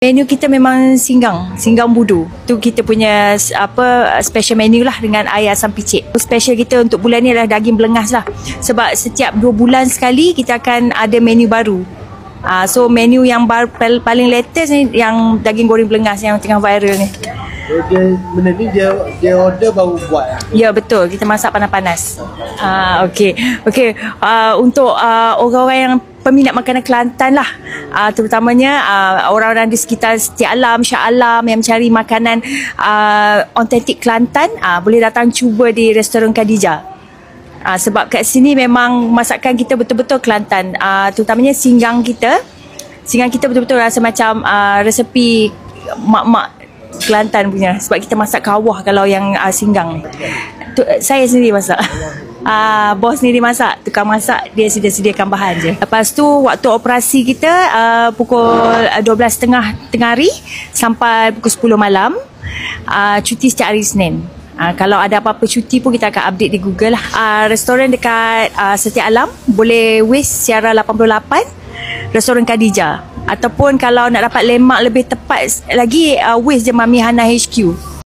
Menu kita memang singgang budu. Tu kita punya special menu lah dengan air asam picit. Special kita untuk bulan ni adalah daging belengas lah. Sebab setiap 2 bulan sekali kita akan ada menu baru. So menu yang paling latest ni yang daging goreng belengas yang tengah viral ni. Benda ni dia order baru buat. Ya betul, kita masak panas-panas. Okey. Untuk orang-orang yang peminat makanan Kelantan lah, terutamanya orang-orang di sekitar Setia Alam, Shah Alam yang mencari makanan autentik Kelantan, boleh datang cuba di restoran Khadijah. Sebab kat sini memang masakan kita betul-betul Kelantan, terutamanya singgang kita betul-betul rasa macam resepi mak-mak Kelantan punya. Sebab kita masak kawah kalau yang singgang ni. Saya sendiri masak. Bos sendiri masak. Tukang masak dia sediakan bahan je. Lepas tu waktu operasi kita pukul 12.30 tengah hari sampai pukul 10 malam. Cuti setiap hari Isnin. Kalau ada apa-apa cuti pun kita akan update di Google lah. Restoran dekat Setia Alam boleh Waze Siara 88, Restoran Khadijah. Ataupun kalau nak dapat landmark lebih tepat lagi, Waze je Mami Hana HQ.